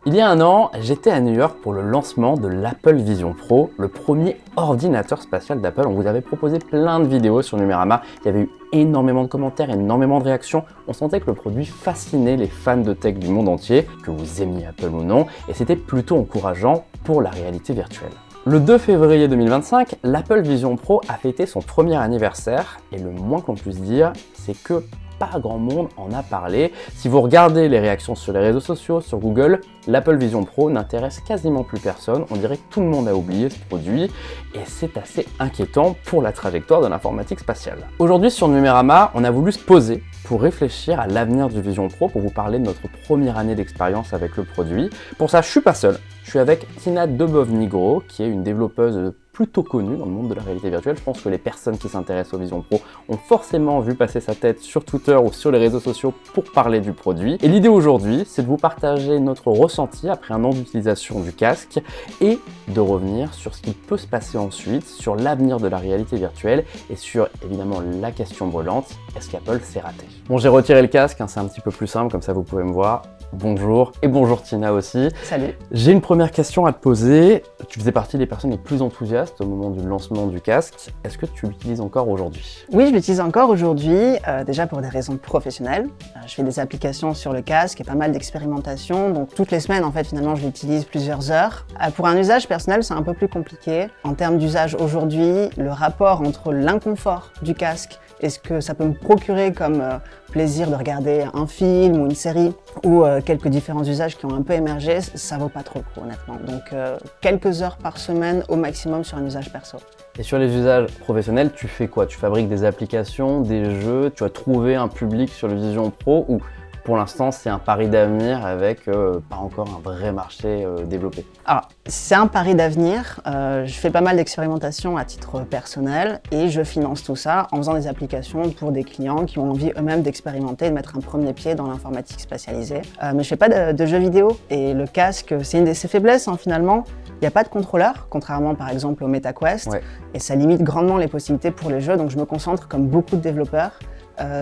Il y a un an, j'étais à New York pour le lancement de l'Apple Vision Pro, le premier ordinateur spatial d'Apple. On vous avait proposé plein de vidéos sur Numérama, il y avait eu énormément de commentaires, énormément de réactions. On sentait que le produit fascinait les fans de tech du monde entier, que vous aimiez Apple ou non, et c'était plutôt encourageant pour la réalité virtuelle. Le 2 février 2025, l'Apple Vision Pro a fêté son premier anniversaire, et le moins qu'on puisse dire, c'est que pas grand monde en a parlé. Si vous regardez les réactions sur les réseaux sociaux, sur Google, l'Apple Vision Pro n'intéresse quasiment plus personne. On dirait que tout le monde a oublié ce produit et c'est assez inquiétant pour la trajectoire de l'informatique spatiale. Aujourd'hui sur Numérama, on a voulu se poser pour réfléchir à l'avenir du Vision Pro, pour vous parler de notre première année d'expérience avec le produit. Pour ça, je suis pas seul. Je suis avec Tina Dubov-Nigro, qui est une développeuse plutôt connue dans le monde de la réalité virtuelle. Je pense que les personnes qui s'intéressent au Vision Pro ont forcément vu passer sa tête sur Twitter ou sur les réseaux sociaux pour parler du produit. Et l'idée aujourd'hui, c'est de vous partager notre ressenti après un an d'utilisation du casque et de revenir sur ce qui peut se passer ensuite, sur l'avenir de la réalité virtuelle et sur évidemment la question brûlante, est-ce qu'Apple s'est raté? Bon, j'ai retiré le casque, hein, c'est un petit peu plus simple, comme ça vous pouvez me voir. Bonjour, et bonjour Tina aussi. Salut. J'ai une première question à te poser. Tu faisais partie des personnes les plus enthousiastes au moment du lancement du casque. Est-ce que tu l'utilises encore aujourd'hui? Oui, je l'utilise encore aujourd'hui, déjà pour des raisons professionnelles. Je fais des applications sur le casque et pas mal d'expérimentations, donc toutes les semaines en fait finalement je l'utilise plusieurs heures. Pour un usage personnel, c'est un peu plus compliqué. En termes d'usage aujourd'hui, le rapport entre l'inconfort du casque et ce que ça peut me procurer comme plaisir de regarder un film ou une série ou quelques différents usages qui ont un peu émergé, ça vaut pas trop le coup honnêtement. Donc quelques heures par semaine au maximum sur un usage perso. Et sur les usages professionnels, tu fais quoi? Tu fabriques des applications, des jeux, tu as trouvé un public sur le Vision Pro ou pour l'instant c'est un pari d'avenir avec pas encore un vrai marché développé? Alors, c'est un pari d'avenir. Je fais pas mal d'expérimentations à titre personnel et je finance tout ça en faisant des applications pour des clients qui ont envie eux-mêmes d'expérimenter et de mettre un premier pied dans l'informatique spatialisée. Mais je fais pas de jeux vidéo et le casque, c'est une de ses faiblesses finalement. Il n'y a pas de contrôleur, contrairement par exemple au MetaQuest, et ça limite grandement les possibilités pour les jeux, donc je me concentre comme beaucoup de développeurs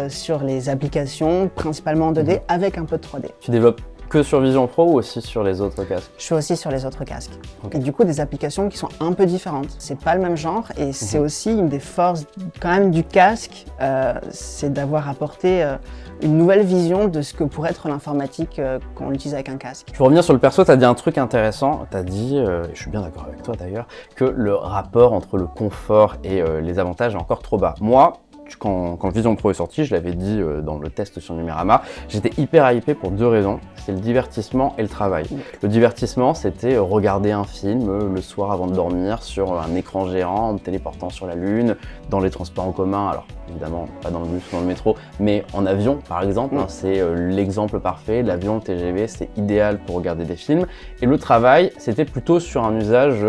sur les applications, principalement en 2D, avec un peu de 3D. Tu développes que sur Vision Pro ou aussi sur les autres casques? Je suis aussi sur les autres casques. Okay. Et du coup, des applications qui sont un peu différentes. C'est pas le même genre et c'est aussi une des forces quand même du casque, c'est d'avoir apporté une nouvelle vision de ce que pourrait être l'informatique quand on l'utilise avec un casque. Je veux revenir sur le perso, tu as dit un truc intéressant, tu as dit, et je suis bien d'accord avec toi d'ailleurs, que le rapport entre le confort et les avantages est encore trop bas. Moi, quand le Vision Pro est sorti, je l'avais dit dans le test sur Numérama, j'étais hyper hypé pour deux raisons, c'est le divertissement et le travail. Le divertissement, c'était regarder un film le soir avant de dormir sur un écran géant, en me téléportant sur la Lune, dans les transports en commun, alors évidemment pas dans le bus ou dans le métro, mais en avion par exemple, hein, c'est l'exemple parfait, l'avion, le TGV, c'est idéal pour regarder des films. Et le travail, c'était plutôt sur un usage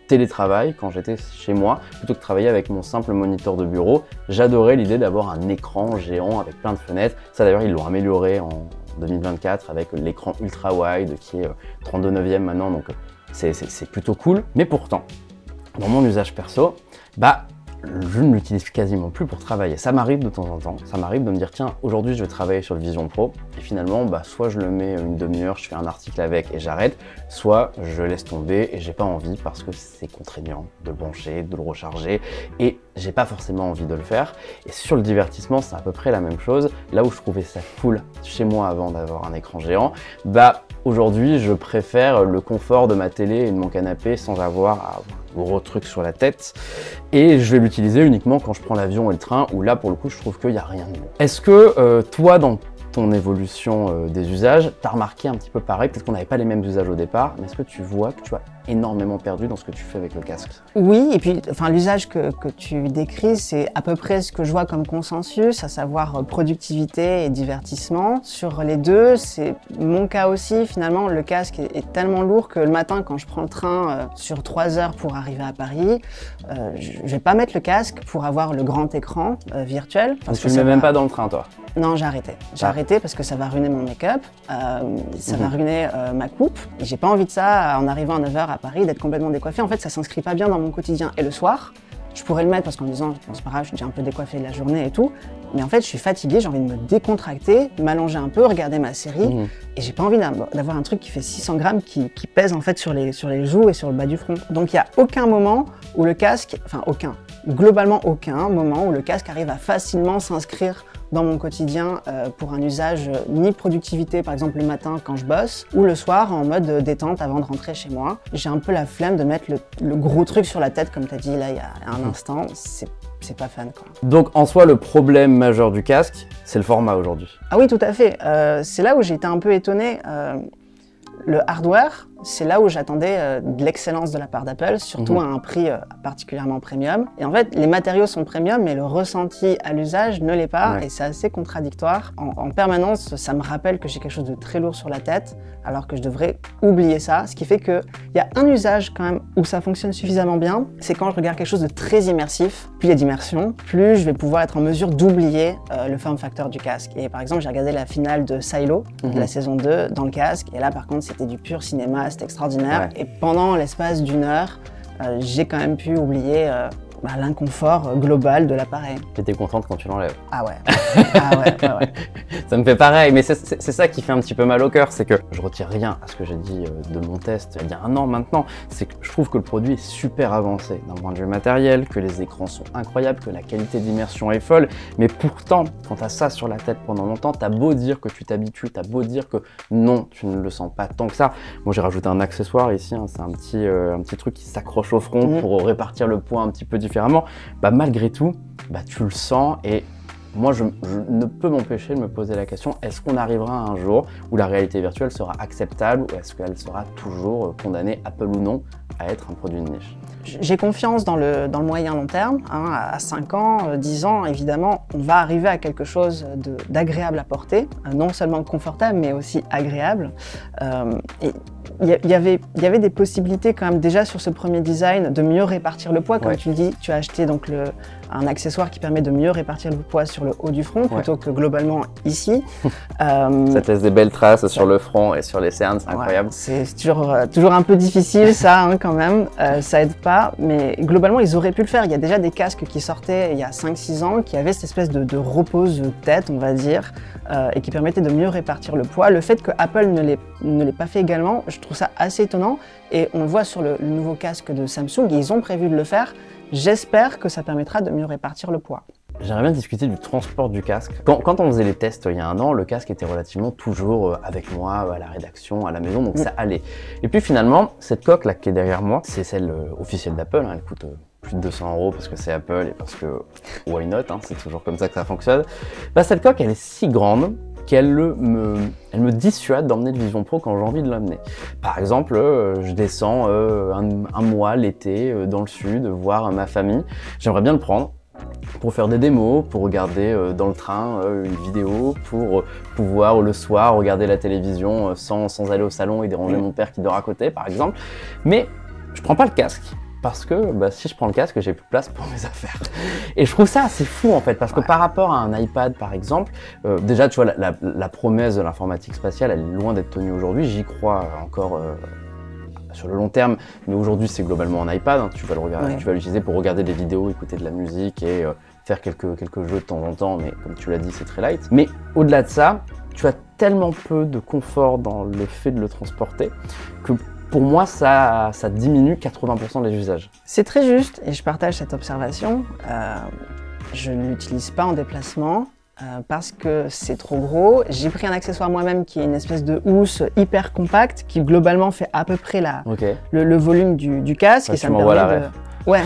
télétravail quand j'étais chez moi, plutôt que de travailler avec mon simple moniteur de bureau. J'adorais l'idée d'avoir un écran géant avec plein de fenêtres. Ça d'ailleurs, ils l'ont amélioré en 2024 avec l'écran ultra wide qui est 32/9 maintenant, donc c'est plutôt cool. Mais pourtant, dans mon usage perso, je ne l'utilise quasiment plus pour travailler. Ça m'arrive de temps en temps, ça m'arrive de me dire tiens, aujourd'hui je vais travailler sur le Vision Pro et finalement soit je le mets une demi-heure, je fais un article avec et j'arrête, soit je laisse tomber et j'ai pas envie parce que c'est contraignant de le brancher, de le recharger et j'ai pas forcément envie de le faire. Et sur le divertissement, c'est à peu près la même chose. Là où je trouvais ça cool chez moi avant d'avoir un écran géant, aujourd'hui je préfère le confort de ma télé et de mon canapé sans avoir un gros truc sur la tête. Et je vais l'utiliser uniquement quand je prends l'avion et le train, où là pour le coup je trouve qu'il n'y a rien de mieux. Est-ce que toi dans ton évolution des usages, tu as remarqué un petit peu pareil, peut-être qu'on n'avait pas les mêmes usages au départ, mais est-ce que tu vois que tu as énormément perdu dans ce que tu fais avec le casque? Oui, et puis l'usage que tu décris, c'est à peu près ce que je vois comme consensus, à savoir productivité et divertissement. Sur les deux, c'est mon cas aussi, finalement, le casque est tellement lourd que le matin, quand je prends le train sur 3 heures pour arriver à Paris, je vais pas mettre le casque pour avoir le grand écran virtuel. Parce que tu ne le mets même pas dans le train, toi? Non, j'ai arrêté. J'ai arrêté parce que ça va ruiner mon make-up, ça va ruiner ma coupe. Et j'ai pas envie de ça en arrivant à 9h à Paris, d'être complètement décoiffée. En fait, ça s'inscrit pas bien dans mon quotidien. Et le soir, je pourrais le mettre parce qu'en me disant, bon, c'est pas grave, je suis déjà un peu décoiffée de la journée et tout. mais en fait je suis fatiguée, j'ai envie de me décontracter, m'allonger un peu, regarder ma série, et j'ai pas envie d'avoir un truc qui fait 600 grammes qui pèse en fait sur les joues et sur le bas du front. Donc il n'y a aucun moment où le casque, enfin globalement aucun moment où le casque arrive à facilement s'inscrire dans mon quotidien pour un usage ni productivité, par exemple le matin quand je bosse, ou le soir en mode détente avant de rentrer chez moi. J'ai un peu la flemme de mettre le gros truc sur la tête, comme tu as dit là il y a un instant. C'est pas fan, quoi. Donc en soi, le problème majeur du casque, c'est le format aujourd'hui. Ah oui, tout à fait. C'est là où j'ai été un peu étonnée. Le hardware, c'est là où j'attendais de l'excellence de la part d'Apple, surtout à un prix particulièrement premium. Et en fait, les matériaux sont premium, mais le ressenti à l'usage ne l'est pas, et c'est assez contradictoire. En permanence, ça me rappelle que j'ai quelque chose de très lourd sur la tête, alors que je devrais oublier ça. Ce qui fait qu'il y a un usage quand même où ça fonctionne suffisamment bien, c'est quand je regarde quelque chose de très immersif. Plus il y a d'immersion, plus je vais pouvoir être en mesure d'oublier le form factor du casque. Et par exemple, j'ai regardé la finale de Silo, de la saison 2, dans le casque, et là par contre, c'était du pur cinéma, c'était extraordinaire. Et pendant l'espace d'une heure, j'ai quand même pu oublier l'inconfort global de l'appareil. J'étais contente quand tu l'enlèves. Ah ouais. Ah ouais. Ça me fait pareil, mais c'est ça qui fait un petit peu mal au cœur, c'est que je retire rien à ce que j'ai dit de mon test il y a un an maintenant. C'est que je trouve que le produit est super avancé d'un point de vue matériel, que les écrans sont incroyables, que la qualité d'immersion est folle, mais pourtant, quand tu as ça sur la tête pendant longtemps, t'as beau dire que tu t'habitues, t'as beau dire que non, tu ne le sens pas tant que ça. Moi j'ai rajouté un accessoire ici, hein, c'est un petit truc qui s'accroche au front pour répartir le poids un petit peu différemment. Malgré tout, tu le sens, et moi je ne peux m'empêcher de me poser la question, est-ce qu'on arrivera un jour où la réalité virtuelle sera acceptable, ou est-ce qu'elle sera toujours condamnée, Apple ou non, à être un produit de niche? J'ai confiance dans le moyen long terme, hein, à 5 ans, 10 ans, évidemment, on va arriver à quelque chose d'agréable à porter, non seulement confortable, mais aussi agréable. Et il y avait des possibilités quand même déjà sur ce premier design de mieux répartir le poids. Comme tu le dis, tu as acheté donc un accessoire qui permet de mieux répartir le poids sur le haut du front plutôt que globalement ici. Ça te laisse des belles traces sur le front et sur les cernes, c'est incroyable. C'est toujours un peu difficile ça, hein, quand même, ça aide pas, mais globalement ils auraient pu le faire. Il y a déjà des casques qui sortaient il y a 5-6 ans qui avaient cette espèce de repose-tête, on va dire, et qui permettaient de mieux répartir le poids. Le fait que Apple ne l'ait pas fait également, je trouve ça assez étonnant, et on le voit sur le nouveau casque de Samsung, ils ont prévu de le faire. J'espère que ça permettra de mieux répartir le poids. J'aimerais bien discuter du transport du casque. Quand on faisait les tests il y a un an, le casque était relativement toujours avec moi à la rédaction, à la maison, donc ça allait. Et puis finalement, cette coque là qui est derrière moi, c'est celle officielle d'Apple, hein, elle coûte plus de 200 € parce que c'est Apple et parce que why not, hein, c'est toujours comme ça que ça fonctionne. Cette coque, elle est si grande qu'elle me dissuade d'emmener le Vision Pro quand j'ai envie de l'emmener. Par exemple, je descends un mois l'été dans le sud, voir ma famille. J'aimerais bien le prendre pour faire des démos, pour regarder dans le train une vidéo, pour pouvoir le soir regarder la télévision sans aller au salon et déranger mon père qui dort à côté, par exemple. Mais je prends pas le casque. Parce que si je prends le casque, j'ai plus de place pour mes affaires. Et je trouve ça assez fou en fait, parce que par rapport à un iPad par exemple, déjà tu vois la promesse de l'informatique spatiale, elle est loin d'être tenue aujourd'hui, j'y crois encore sur le long terme, mais aujourd'hui c'est globalement un iPad, hein, tu vas le regarder, tu vas l'utiliser pour regarder des vidéos, écouter de la musique et faire quelques jeux de temps en temps, mais comme tu l'as dit c'est très light. Mais au-delà de ça, tu as tellement peu de confort dans le fait de le transporter que pour moi, ça diminue 80% des usages. C'est très juste et je partage cette observation. Je ne l'utilise pas en déplacement parce que c'est trop gros. J'ai pris un accessoire moi-même qui est une espèce de housse hyper compacte qui globalement fait à peu près le volume du casque. Ouais, et ça me permet de... Ouais,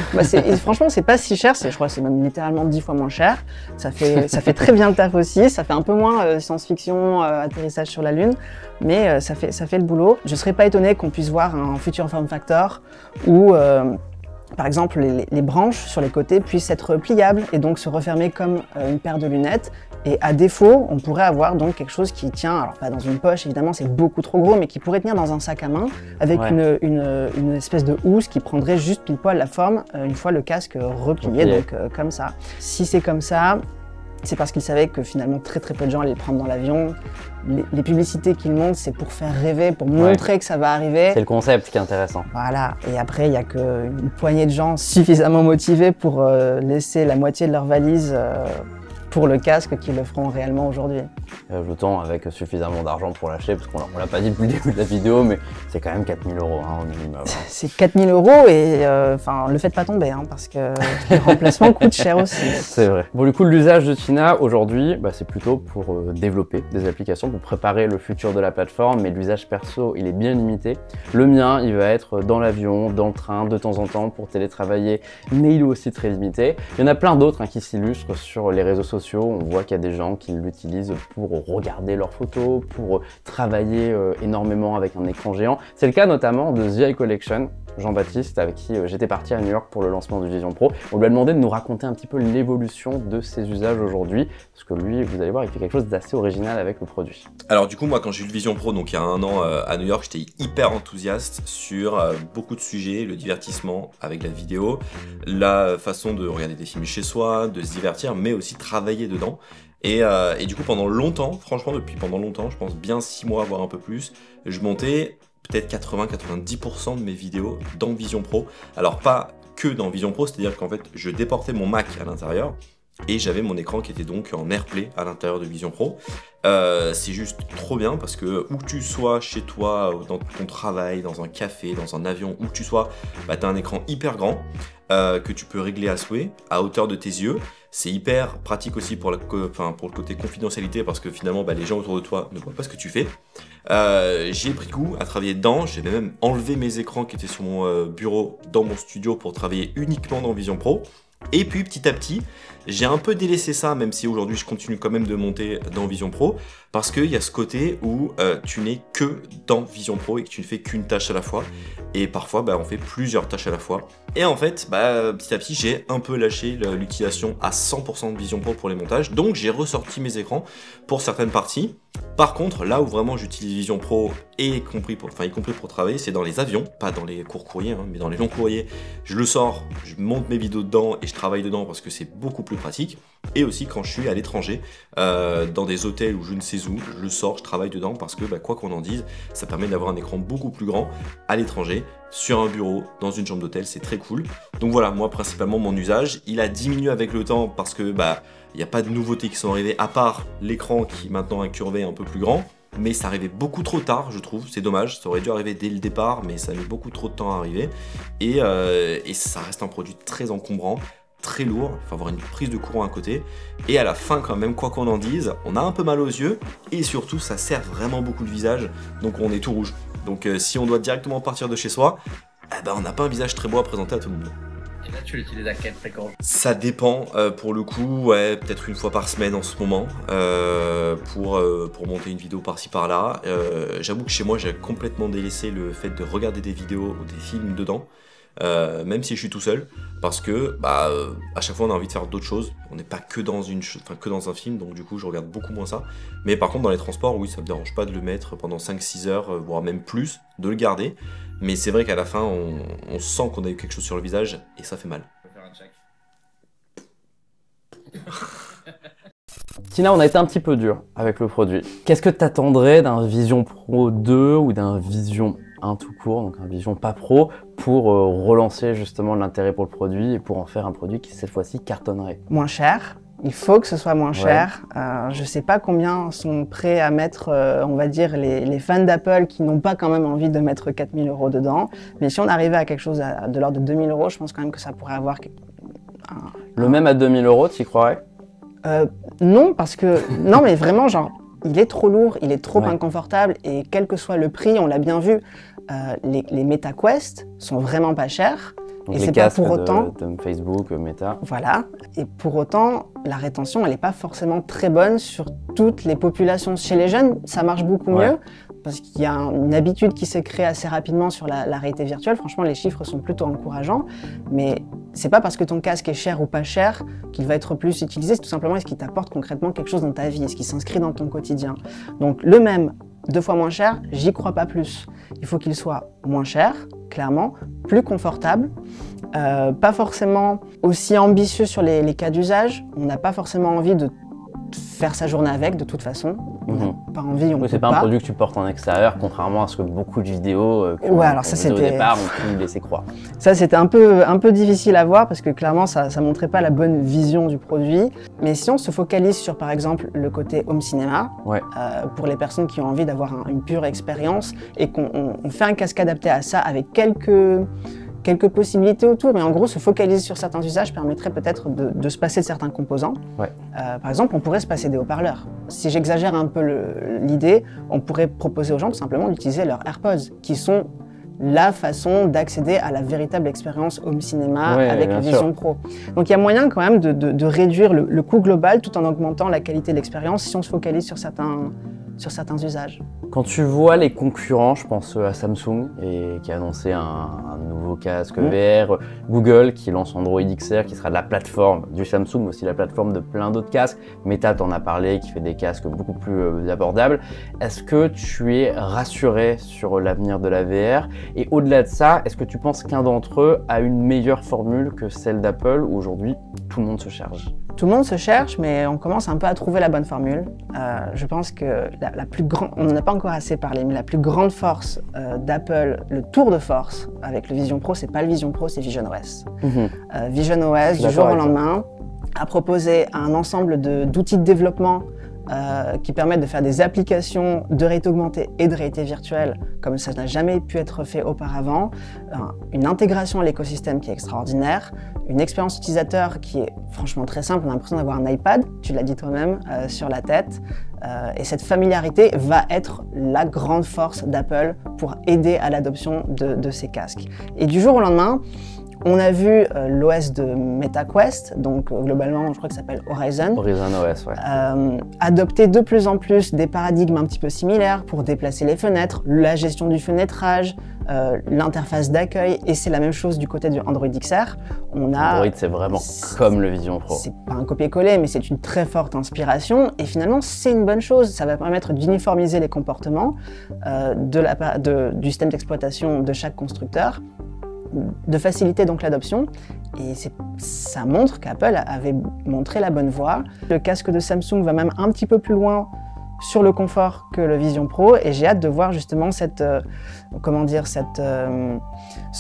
franchement c'est pas si cher, je crois que c'est même littéralement 10 fois moins cher. Ça fait très bien le taf aussi, ça fait un peu moins science-fiction, atterrissage sur la Lune, mais ça fait le boulot. Je serais pas étonnée qu'on puisse voir un futur form factor où par exemple les branches sur les côtés puissent être pliables et donc se refermer comme une paire de lunettes. Et à défaut, on pourrait avoir donc quelque chose qui tient, alors pas dans une poche évidemment, c'est beaucoup trop gros, mais qui pourrait tenir dans un sac à main avec une espèce de housse qui prendrait juste pile poil la forme une fois le casque replié, donc comme ça. Si c'est comme ça, c'est parce qu'ils savaient que finalement très peu de gens allaient le prendre dans l'avion. Les publicités qu'ils montrent, c'est pour faire rêver, pour montrer que ça va arriver. C'est le concept qui est intéressant. Voilà, et après il n'y a qu'une poignée de gens suffisamment motivés pour laisser la moitié de leur valise pour le casque qu'ils le feront réellement aujourd'hui. Ajoutons avec suffisamment d'argent pour l'acheter, parce qu'on l'a pas dit depuis le début de la vidéo, mais c'est quand même 4 000 € au minimum. C'est 4 000 € et le faites pas tomber, parce que le remplacement coûte cher aussi. C'est vrai. Bon, du coup, l'usage de Tina aujourd'hui, c'est plutôt pour développer des applications, pour préparer le futur de la plateforme, mais l'usage perso, il est bien limité. Le mien, il va être dans l'avion, dans le train, de temps en temps pour télétravailler, mais il est aussi très limité. Il y en a plein d'autres qui s'illustrent sur les réseaux sociaux. On voit qu'il y a des gens qui l'utilisent pour regarder leurs photos, pour travailler énormément avec un écran géant. C'est le cas notamment de The Eye Collection, Jean-Baptiste, avec qui j'étais parti à New York pour le lancement du Vision Pro. On lui a demandé de nous raconter un petit peu l'évolution de ses usages aujourd'hui, parce que lui, vous allez voir, il fait quelque chose d'assez original avec le produit. Alors du coup, moi quand j'ai eu le Vision Pro, donc il y a 1 an à New York, j'étais hyper enthousiaste sur beaucoup de sujets, le divertissement avec la vidéo, la façon de regarder des films chez soi, de se divertir, mais aussi travailler dedans. Et du coup, pendant longtemps, franchement pendant longtemps, je pense bien 6 mois, voire un peu plus, je montais peut-être 80-90% de mes vidéos dans Vision Pro. Alors pas que dans Vision Pro, c'est-à-dire qu'en fait, je déportais mon Mac à l'intérieur et j'avais mon écran qui était donc en AirPlay à l'intérieur de Vision Pro. C'est juste trop bien parce que où que tu sois chez toi, dans ton travail, dans un café, dans un avion, où que tu sois, tu as un écran hyper grand que tu peux régler à souhait, à hauteur de tes yeux. C'est hyper pratique aussi pour le côté confidentialité parce que finalement les gens autour de toi ne voient pas ce que tu fais. J'y ai pris goût à travailler dedans, j'ai même enlevé mes écrans qui étaient sur mon bureau dans mon studio pour travailler uniquement dans Vision Pro. Et puis petit à petit, j'ai un peu délaissé ça, même si aujourd'hui je continue quand même de monter dans Vision Pro, parce qu'il y a ce côté où tu n'es que dans Vision Pro et que tu ne fais qu'une tâche à la fois. Et parfois, on fait plusieurs tâches à la fois. Et en fait, petit à petit, j'ai un peu lâché l'utilisation à 100% de Vision Pro pour les montages. Donc j'ai ressorti mes écrans pour certaines parties. Par contre, là où vraiment j'utilise Vision Pro, y compris pour travailler, c'est dans les avions, pas dans les courts courriers, mais dans les longs courriers. Je le sors, je monte mes vidéos dedans et je travaille dedans parce que c'est beaucoup plus pratique. Et aussi quand je suis à l'étranger, dans des hôtels ou je ne sais où, je le sors, je travaille dedans parce que quoi qu'on en dise, ça permet d'avoir un écran beaucoup plus grand à l'étranger, sur un bureau, dans une chambre d'hôtel, c'est très cool. Donc voilà, moi principalement mon usage, il a diminué avec le temps parce que il n'y a pas de nouveautés qui sont arrivées à part l'écran qui maintenant est incurvé un peu plus grand. Mais ça arrivait beaucoup trop tard, je trouve, c'est dommage, ça aurait dû arriver dès le départ, mais ça a mis beaucoup trop de temps à arriver. Et ça reste un produit très encombrant, très lourd, il faut avoir une prise de courant à côté. Et à la fin quand même, quoi qu'on en dise, on a un peu mal aux yeux, et surtout ça sert vraiment beaucoup le visage, donc on est tout rouge. Donc si on doit directement partir de chez soi, on n'a pas un visage très beau à présenter à tout le monde. Et là, tu l'utilises à quelle fréquence? Ça dépend, pour le coup, peut-être 1 fois par semaine en ce moment, pour monter une vidéo par-ci par-là. J'avoue que chez moi, j'ai complètement délaissé le fait de regarder des vidéos ou des films dedans, même si je suis tout seul, parce que à chaque fois on a envie de faire d'autres choses, on n'est pas que dans un film, donc du coup je regarde beaucoup moins ça. Mais par contre dans les transports, oui, ça me dérange pas de le mettre pendant 5-6 heures, voire même plus, de le garder. Mais c'est vrai qu'à la fin, on sent qu'on a eu quelque chose sur le visage et ça fait mal. Tina, on a été un petit peu dur avec le produit. Qu'est-ce que tu attendrais d'un Vision Pro 2 ou d'un Vision 1 tout court, donc un Vision pas Pro, pour relancer justement l'intérêt pour le produit et pour en faire un produit qui cette fois-ci cartonnerait? Moins cher. Il faut que ce soit moins cher. Je ne sais pas combien sont prêts à mettre, on va dire, les fans d'Apple qui n'ont pas quand même envie de mettre 4 000 € dedans. Mais si on arrivait à quelque chose de l'ordre de 2 000 €, je pense quand même que ça pourrait avoir... Même à 2 000 €, tu y croirais? Non, parce que... Non, mais vraiment, genre, il est trop lourd, il est trop inconfortable. Et quel que soit le prix, on l'a bien vu, les MetaQuest sont vraiment pas chers. Donc et les c'est pas casques pour autant de Facebook, Meta. Voilà. Et pour autant, la rétention, elle n'est pas forcément très bonne sur toutes les populations. Chez les jeunes, ça marche beaucoup mieux parce qu'il y a une habitude qui s'est créée assez rapidement sur la réalité virtuelle. Franchement, les chiffres sont plutôt encourageants. Mais c'est pas parce que ton casque est cher ou pas cher qu'il va être plus utilisé. C'est tout simplement est-ce qu'il t'apporte concrètement quelque chose dans ta vie, est-ce qu'il s'inscrit dans ton quotidien. Donc le même, 2 fois moins cher, j'y crois pas plus. Il faut qu'il soit moins cher, clairement, plus confortable, pas forcément aussi ambitieux sur les cas d'usage. On n'a pas forcément envie de faire sa journée avec, de toute façon. On n'a pas pas envie, on peut c'est pas un produit que tu portes en extérieur, contrairement à ce que beaucoup de vidéos alors ça, au départ ont pu laisser croire. Ça, c'était un peu difficile à voir parce que clairement, ça montrait pas la bonne vision du produit. Mais si on se focalise sur, par exemple, le côté home cinéma, pour les personnes qui ont envie d'avoir une pure expérience et qu'on fait un casque adapté à ça avec quelques possibilités autour, mais en gros, se focaliser sur certains usages permettrait peut-être de se passer de certains composants. Par exemple, on pourrait se passer des haut-parleurs. Si j'exagère un peu l'idée, on pourrait proposer aux gens tout simplement d'utiliser leurs AirPods, qui sont la façon d'accéder à la véritable expérience home cinéma avec la Vision Pro. Donc il y a moyen quand même de réduire le coût global tout en augmentant la qualité de l'expérience si on se focalise sur certains usages. Quand tu vois les concurrents, je pense à Samsung qui a annoncé un nouveau casque VR, Google qui lance Android XR qui sera la plateforme du Samsung, mais aussi la plateforme de plein d'autres casques. Meta t'en a parlé, qui fait des casques beaucoup plus abordables. Est-ce que tu es rassuré sur l'avenir de la VR? Et au-delà de ça, est-ce que tu penses qu'un d'entre eux a une meilleure formule que celle d'Apple où aujourd'hui tout le monde se cherche? Tout le monde se cherche, mais on commence un peu à trouver la bonne formule. Je pense que la plus grande, on n'en a pas encore assez parlé, mais la plus grande force d'Apple, le tour de force avec le Vision Pro, c'est pas le Vision Pro, c'est Vision OS. Vision OS, du jour au lendemain, a proposé un ensemble d'outils de développement qui permettent de faire des applications de réalité augmentée et de réalité virtuelle comme ça n'a jamais pu être fait auparavant, une intégration à l'écosystème qui est extraordinaire, une expérience utilisateur qui est franchement très simple, on a l'impression d'avoir un iPad, tu l'as dit toi-même, sur la tête, et cette familiarité va être la grande force d'Apple pour aider à l'adoption de ces casques. Et du jour au lendemain, on a vu l'OS de MetaQuest, donc globalement je crois que ça s'appelle Horizon. Horizon OS, adopter de plus en plus des paradigmes un petit peu similaires pour déplacer les fenêtres, la gestion du fenêtrage, l'interface d'accueil, et c'est la même chose du côté du Android XR. Android c'est vraiment comme le Vision Pro. C'est pas un copier-coller, mais c'est une très forte inspiration, et finalement c'est une bonne chose, ça va permettre d'uniformiser les comportements du système d'exploitation de chaque constructeur, de faciliter donc l'adoption, et ça montre qu'Apple avait montré la bonne voie. Le casque de Samsung va même un petit peu plus loin sur le confort que le Vision Pro, et j'ai hâte de voir justement ce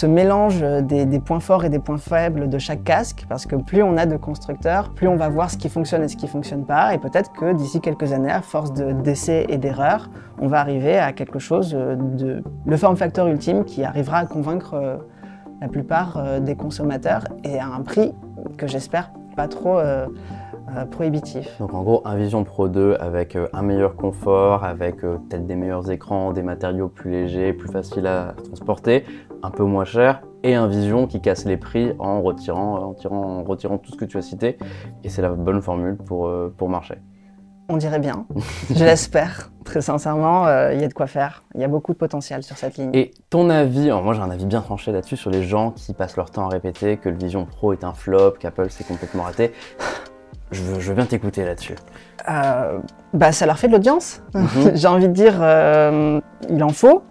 mélange des points forts et des points faibles de chaque casque, parce que plus on a de constructeurs, plus on va voir ce qui fonctionne et ce qui fonctionne pas, et peut-être que d'ici quelques années, à force d'essais et d'erreurs, on va arriver à quelque chose le form factor ultime qui arrivera à convaincre la plupart des consommateurs, et à un prix que j'espère pas trop prohibitif. Donc en gros, un Vision Pro 2 avec un meilleur confort, avec peut-être des meilleurs écrans, des matériaux plus légers, plus faciles à transporter, un peu moins cher, et un Vision qui casse les prix en retirant tout ce que tu as cité, et c'est la bonne formule pour marcher. On dirait bien, je l'espère, très sincèrement, il y a de quoi faire, il y a beaucoup de potentiel sur cette ligne. Et ton avis, moi j'ai un avis bien tranché là-dessus, sur les gens qui passent leur temps à répéter que le Vision Pro est un flop, qu'Apple s'est complètement raté. Je veux bien t'écouter là-dessus. Ça leur fait de l'audience. J'ai envie de dire, il en faut.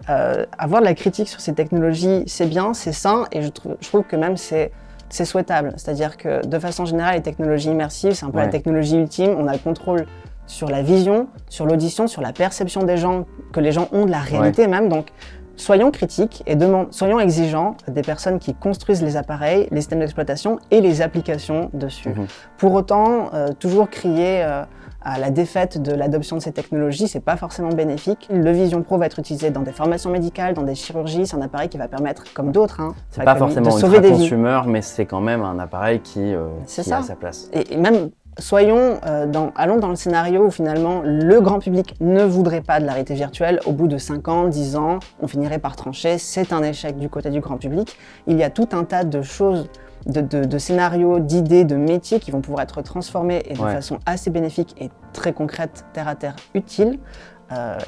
Avoir de la critique sur ces technologies, c'est bien, c'est sain, et je trouve que même c'est souhaitable. C'est-à-dire que de façon générale, les technologies immersives, c'est un peu la technologie ultime. On a le contrôle sur la vision, sur l'audition, sur la perception des gens, que les gens ont de la réalité même. Donc, soyons critiques et soyons exigeants des personnes qui construisent les appareils, les systèmes d'exploitation et les applications dessus. Pour autant, toujours crier à la défaite de l'adoption de ces technologies, c'est pas forcément bénéfique. Le Vision Pro va être utilisé dans des formations médicales, dans des chirurgies, c'est un appareil qui va permettre, comme d'autres, c'est pas forcément ultra consumer, mais c'est quand même un appareil qui a sa place. Et même, allons dans le scénario où finalement le grand public ne voudrait pas de la réalité virtuelle. Au bout de 5 ans, 10 ans, on finirait par trancher, c'est un échec du côté du grand public. Il y a tout un tas de choses, de scénarios, d'idées, de métiers qui vont pouvoir être transformés et de façon assez bénéfique et très concrète, terre à terre, utile.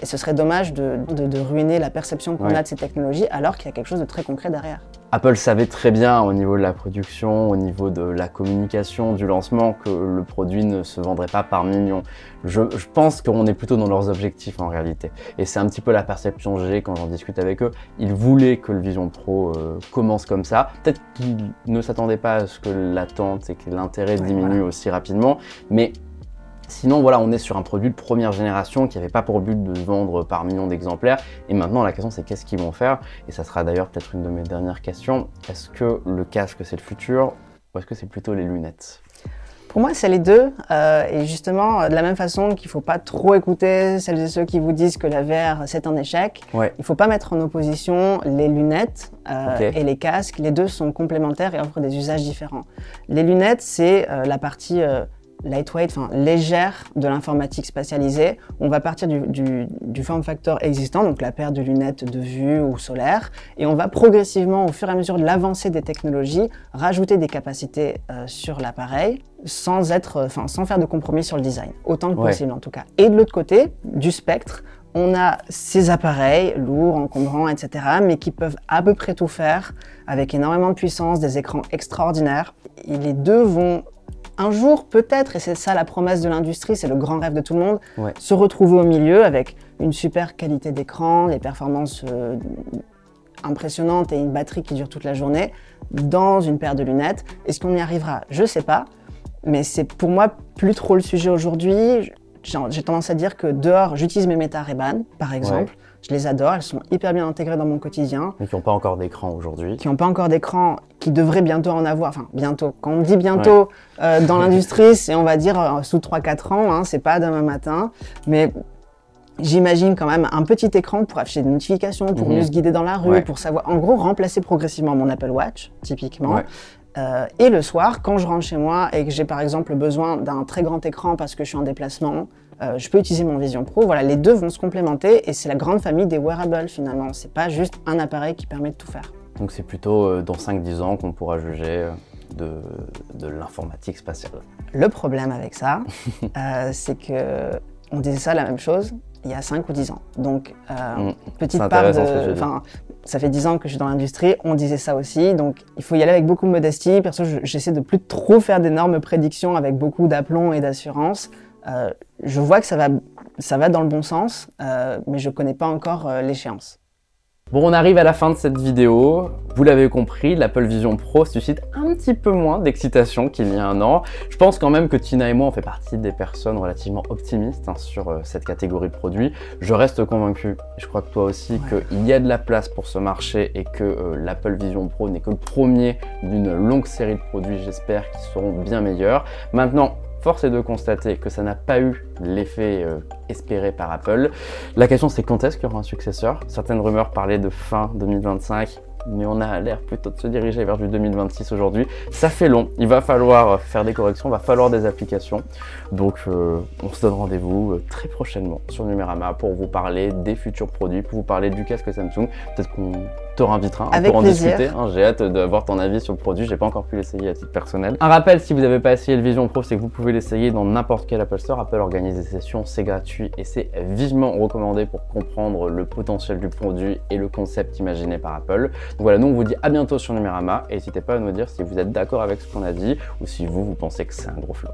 Et ce serait dommage de ruiner la perception qu'on a de ces technologies alors qu'il y a quelque chose de très concret derrière. Apple savait très bien au niveau de la production, au niveau de la communication, du lancement, que le produit ne se vendrait pas par millions. Je pense qu'on est plutôt dans leurs objectifs en réalité. Et c'est un petit peu la perception que j'ai quand j'en discute avec eux. Ils voulaient que le Vision Pro commence comme ça. Peut-être qu'ils ne s'attendaient pas à ce que l'attente et que l'intérêt diminue aussi rapidement, mais Sinon, voilà, on est sur un produit de première génération qui n'avait pas pour but de se vendre par millions d'exemplaires. Et maintenant, la question, c'est qu'est-ce qu'ils vont faire? Et ça sera d'ailleurs peut-être une de mes dernières questions. Est-ce que le casque, c'est le futur ou est-ce que c'est plutôt les lunettes? Pour moi, c'est les deux. Et justement, de la même façon qu'il ne faut pas trop écouter celles et ceux qui vous disent que la VR, c'est un échec, il ne faut pas mettre en opposition les lunettes et les casques. Les deux sont complémentaires et offrent des usages différents. Les lunettes, c'est la partie lightweight, enfin légère de l'informatique spatialisée. On va partir du form factor existant, donc la paire de lunettes de vue ou solaire, et on va progressivement, au fur et à mesure de l'avancée des technologies, rajouter des capacités sur l'appareil sans faire de compromis sur le design, autant que possible en tout cas. Et de l'autre côté, du spectre, on a ces appareils lourds, encombrants, etc., mais qui peuvent à peu près tout faire, avec énormément de puissance, des écrans extraordinaires. Et les deux vont un jour, peut-être, et c'est ça la promesse de l'industrie, c'est le grand rêve de tout le monde, se retrouver au milieu avec une super qualité d'écran, des performances impressionnantes et une batterie qui dure toute la journée, dans une paire de lunettes. Est-ce qu'on y arrivera? Je ne sais pas, mais c'est pour moi plus trop le sujet aujourd'hui. J'ai tendance à dire que dehors, j'utilise mes Meta Ray-Ban, par exemple. Je les adore, elles sont hyper bien intégrées dans mon quotidien. Mais qui n'ont pas encore d'écran aujourd'hui. Qui n'ont pas encore d'écran, qui devraient bientôt en avoir. Enfin, bientôt. Quand on dit bientôt dans l'industrie, c'est, on va dire, sous 3-4 ans, hein, c'est pas demain matin. Mais j'imagine quand même un petit écran pour afficher des notifications, pour mieux se guider dans la rue, pour savoir, en gros, remplacer progressivement mon Apple Watch, typiquement. Et le soir, quand je rentre chez moi et que j'ai par exemple besoin d'un très grand écran parce que je suis en déplacement, je peux utiliser mon Vision Pro. Voilà, les deux vont se complémenter et c'est la grande famille des wearables finalement. C'est pas juste un appareil qui permet de tout faire. Donc c'est plutôt dans 5-10 ans qu'on pourra juger de l'informatique spatiale. Le problème avec ça, c'est que on disait ça la même chose il y a 5 ou 10 ans. Donc, petite part de... Enfin, ça fait 10 ans que je suis dans l'industrie, on disait ça aussi, donc il faut y aller avec beaucoup de modestie. Perso, j'essaie de plus trop faire d'énormes prédictions avec beaucoup d'aplomb et d'assurance. Je vois que ça va dans le bon sens, mais je connais pas encore l'échéance. Bon, on arrive à la fin de cette vidéo. Vous l'avez compris, l'Apple Vision Pro suscite un petit peu moins d'excitation qu'il y a un an. Je pense quand même que Tina et moi, on fait partie des personnes relativement optimistes sur cette catégorie de produits. Je reste convaincu, et je crois que toi aussi, qu'il y a de la place pour ce marché et que l'Apple Vision Pro n'est que le premier d'une longue série de produits, j'espère, qui seront bien meilleurs. Maintenant, force est de constater que ça n'a pas eu l'effet espéré par Apple. La question, c'est quand est-ce qu'il y aura un successeur? Certaines rumeurs parlaient de fin 2025, mais on a l'air plutôt de se diriger vers du 2026 aujourd'hui. Ça fait long, il va falloir faire des corrections, il va falloir des applications. Donc on se donne rendez-vous très prochainement sur Numérama pour vous parler des futurs produits, pour vous parler du casque Samsung. Peut-être qu'on te réinvitera pour en discuter. J'ai hâte d'avoir ton avis sur le produit, j'ai pas encore pu l'essayer à titre personnel. Un rappel, si vous n'avez pas essayé le Vision Pro, c'est que vous pouvez l'essayer dans n'importe quel Apple Store. Apple organise des sessions, c'est gratuit et c'est vivement recommandé pour comprendre le potentiel du produit et le concept imaginé par Apple. Donc voilà, nous on vous dit à bientôt sur Numérama et n'hésitez pas à nous dire si vous êtes d'accord avec ce qu'on a dit ou si vous pensez que c'est un gros flop.